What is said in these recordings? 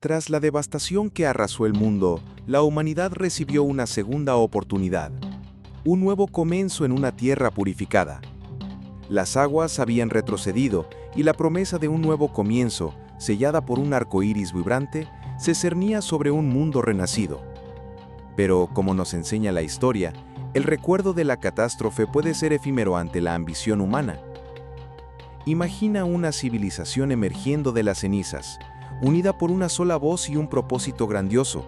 Tras la devastación que arrasó el mundo, la humanidad recibió una segunda oportunidad, un nuevo comienzo en una tierra purificada. Las aguas habían retrocedido y la promesa de un nuevo comienzo, sellada por un arco iris vibrante, se cernía sobre un mundo renacido. Pero, como nos enseña la historia, el recuerdo de la catástrofe puede ser efímero ante la ambición humana. Imagina una civilización emergiendo de las cenizas, unida por una sola voz y un propósito grandioso,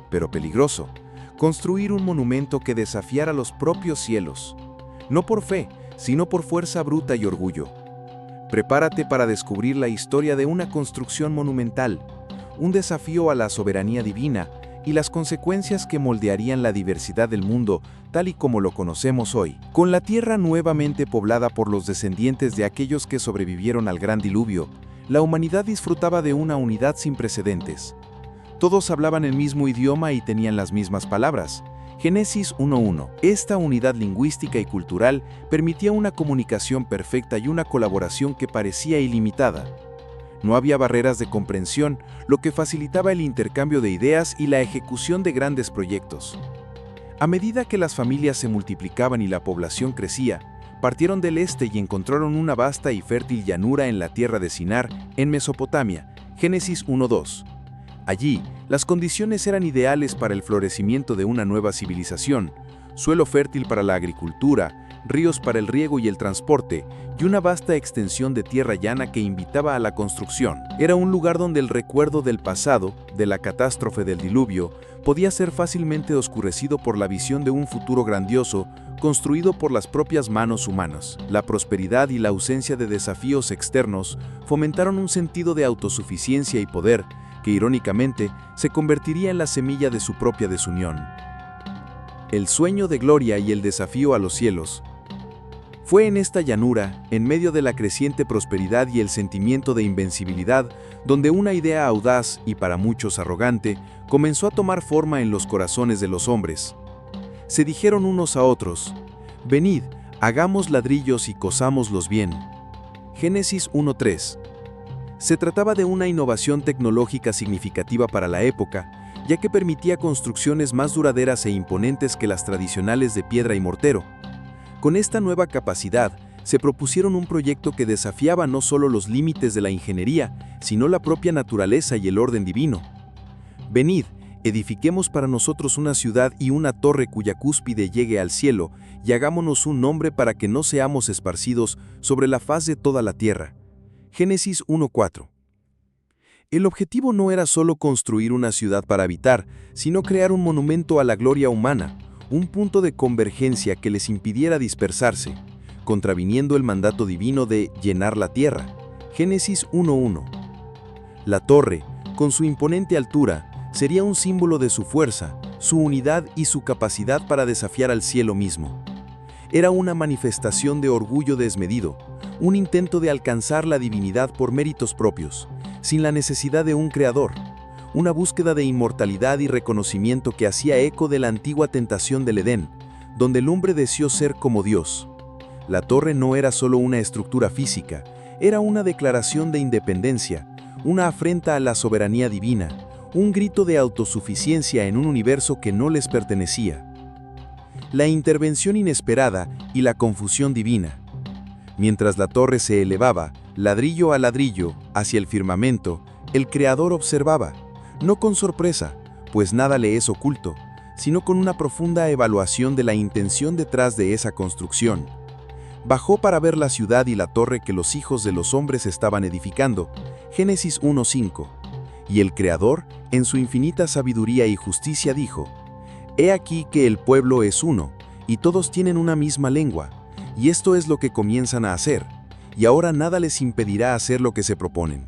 pero peligroso: construir un monumento que desafiara los propios cielos, no por fe, sino por fuerza bruta y orgullo. Prepárate para descubrir la historia de una construcción monumental, un desafío a la soberanía divina y las consecuencias que moldearían la diversidad del mundo tal y como lo conocemos hoy. Con la tierra nuevamente poblada por los descendientes de aquellos que sobrevivieron al gran diluvio, la humanidad disfrutaba de una unidad sin precedentes. Todos hablaban el mismo idioma y tenían las mismas palabras. Génesis 1:1. Esta unidad lingüística y cultural permitía una comunicación perfecta y una colaboración que parecía ilimitada. No había barreras de comprensión, lo que facilitaba el intercambio de ideas y la ejecución de grandes proyectos. A medida que las familias se multiplicaban y la población crecía, partieron del este y encontraron una vasta y fértil llanura en la tierra de Sinar, en Mesopotamia. Génesis 1:2. Allí, las condiciones eran ideales para el florecimiento de una nueva civilización: suelo fértil para la agricultura, ríos para el riego y el transporte, y una vasta extensión de tierra llana que invitaba a la construcción. Era un lugar donde el recuerdo del pasado, de la catástrofe del diluvio, podía ser fácilmente oscurecido por la visión de un futuro grandioso, construido por las propias manos humanas. La prosperidad y la ausencia de desafíos externos fomentaron un sentido de autosuficiencia y poder, que irónicamente se convertiría en la semilla de su propia desunión. El sueño de gloria y el desafío a los cielos. Fue en esta llanura, en medio de la creciente prosperidad y el sentimiento de invencibilidad, donde una idea audaz y para muchos arrogante comenzó a tomar forma en los corazones de los hombres. Se dijeron unos a otros: «Venid, hagamos ladrillos y cosámoslos bien». Génesis 1:3. Se trataba de una innovación tecnológica significativa para la época, ya que permitía construcciones más duraderas e imponentes que las tradicionales de piedra y mortero. Con esta nueva capacidad, se propusieron un proyecto que desafiaba no solo los límites de la ingeniería, sino la propia naturaleza y el orden divino. «Venid, edifiquemos para nosotros una ciudad y una torre cuya cúspide llegue al cielo, y hagámonos un nombre para que no seamos esparcidos sobre la faz de toda la tierra». Génesis 1:4. El objetivo no era solo construir una ciudad para habitar, sino crear un monumento a la gloria humana, un punto de convergencia que les impidiera dispersarse, contraviniendo el mandato divino de llenar la tierra. Génesis 1:1. La torre, con su imponente altura, sería un símbolo de su fuerza, su unidad y su capacidad para desafiar al cielo mismo. Era una manifestación de orgullo desmedido, un intento de alcanzar la divinidad por méritos propios, sin la necesidad de un creador, una búsqueda de inmortalidad y reconocimiento que hacía eco de la antigua tentación del Edén, donde el hombre deseó ser como Dios. La torre no era solo una estructura física, era una declaración de independencia, una afrenta a la soberanía divina, un grito de autosuficiencia en un universo que no les pertenecía. La intervención inesperada y la confusión divina. Mientras la torre se elevaba, ladrillo a ladrillo, hacia el firmamento, el Creador observaba, no con sorpresa, pues nada le es oculto, sino con una profunda evaluación de la intención detrás de esa construcción. Bajó para ver la ciudad y la torre que los hijos de los hombres estaban edificando. Génesis 1:5. Y el Creador, en su infinita sabiduría y justicia, dijo: «He aquí que el pueblo es uno, y todos tienen una misma lengua, y esto es lo que comienzan a hacer, y ahora nada les impedirá hacer lo que se proponen.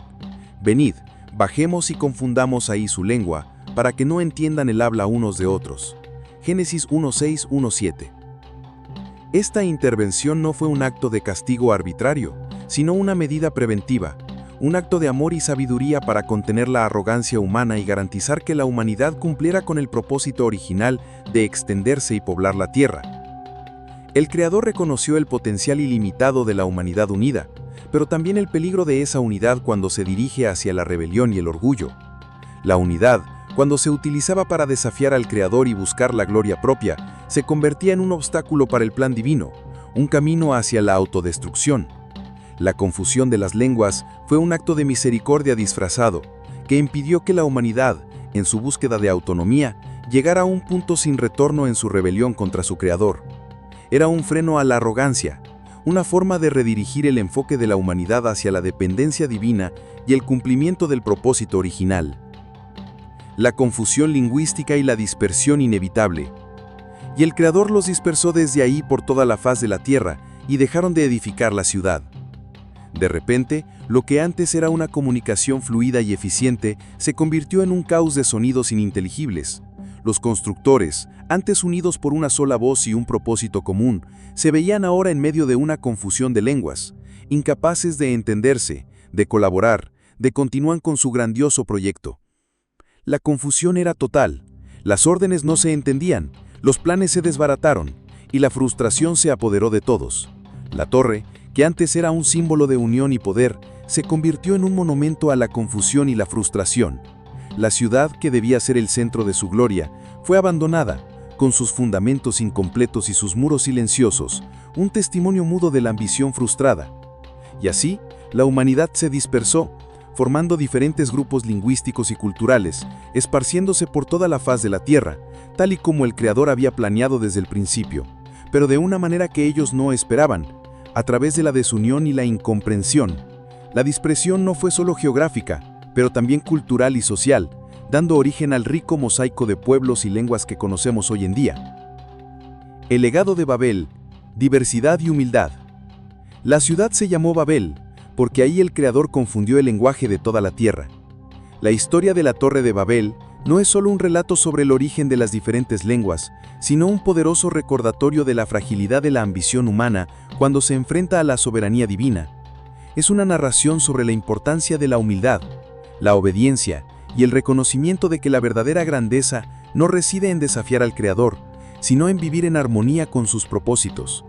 Venid, bajemos y confundamos ahí su lengua, para que no entiendan el habla unos de otros». Génesis 1:6, 1:7. Esta intervención no fue un acto de castigo arbitrario, sino una medida preventiva, un acto de amor y sabiduría para contener la arrogancia humana y garantizar que la humanidad cumpliera con el propósito original de extenderse y poblar la tierra. El Creador reconoció el potencial ilimitado de la humanidad unida, pero también el peligro de esa unidad cuando se dirige hacia la rebelión y el orgullo. La unidad, cuando se utilizaba para desafiar al Creador y buscar la gloria propia, se convertía en un obstáculo para el plan divino, un camino hacia la autodestrucción. La confusión de las lenguas fue un acto de misericordia disfrazado, que impidió que la humanidad, en su búsqueda de autonomía, llegara a un punto sin retorno en su rebelión contra su Creador. Era un freno a la arrogancia, una forma de redirigir el enfoque de la humanidad hacia la dependencia divina y el cumplimiento del propósito original. La confusión lingüística y la dispersión inevitable. Y el Creador los dispersó desde ahí por toda la faz de la tierra y dejaron de edificar la ciudad. De repente, lo que antes era una comunicación fluida y eficiente se convirtió en un caos de sonidos ininteligibles. Los constructores, antes unidos por una sola voz y un propósito común, se veían ahora en medio de una confusión de lenguas, incapaces de entenderse, de colaborar, de continuar con su grandioso proyecto. La confusión era total, las órdenes no se entendían, los planes se desbarataron, y la frustración se apoderó de todos. La torre, que antes era un símbolo de unión y poder, se convirtió en un monumento a la confusión y la frustración. La ciudad, que debía ser el centro de su gloria, fue abandonada, con sus fundamentos incompletos y sus muros silenciosos, un testimonio mudo de la ambición frustrada. Y así, la humanidad se dispersó, formando diferentes grupos lingüísticos y culturales, esparciéndose por toda la faz de la tierra, tal y como el Creador había planeado desde el principio, pero de una manera que ellos no esperaban, a través de la desunión y la incomprensión. La dispersión no fue solo geográfica, pero también cultural y social, dando origen al rico mosaico de pueblos y lenguas que conocemos hoy en día. El legado de Babel, diversidad y humildad. La ciudad se llamó Babel, porque ahí el Creador confundió el lenguaje de toda la tierra. La historia de la Torre de Babel no es solo un relato sobre el origen de las diferentes lenguas, sino un poderoso recordatorio de la fragilidad de la ambición humana cuando se enfrenta a la soberanía divina. Es una narración sobre la importancia de la humildad, la obediencia y el reconocimiento de que la verdadera grandeza no reside en desafiar al Creador, sino en vivir en armonía con sus propósitos.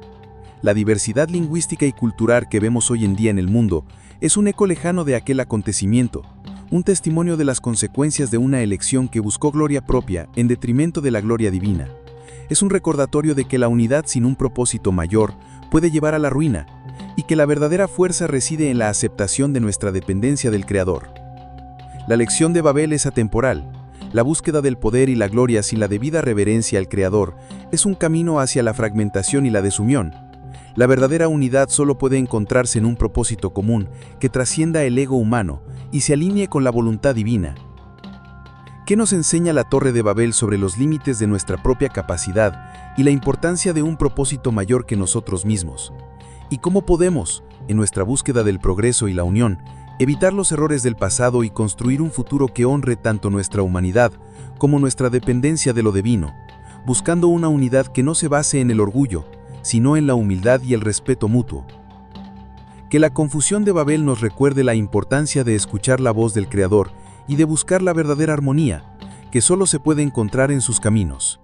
La diversidad lingüística y cultural que vemos hoy en día en el mundo es un eco lejano de aquel acontecimiento, un testimonio de las consecuencias de una elección que buscó gloria propia en detrimento de la gloria divina. Es un recordatorio de que la unidad sin un propósito mayor puede llevar a la ruina, y que la verdadera fuerza reside en la aceptación de nuestra dependencia del Creador. La lección de Babel es atemporal. La búsqueda del poder y la gloria sin la debida reverencia al Creador es un camino hacia la fragmentación y la desunión. La verdadera unidad solo puede encontrarse en un propósito común que trascienda el ego humano y se alinee con la voluntad divina. ¿Qué nos enseña la Torre de Babel sobre los límites de nuestra propia capacidad y la importancia de un propósito mayor que nosotros mismos? ¿Y cómo podemos, en nuestra búsqueda del progreso y la unión, evitar los errores del pasado y construir un futuro que honre tanto nuestra humanidad como nuestra dependencia de lo divino, buscando una unidad que no se base en el orgullo, sino en la humildad y el respeto mutuo? Que la confusión de Babel nos recuerde la importancia de escuchar la voz del Creador y de buscar la verdadera armonía, que solo se puede encontrar en sus caminos.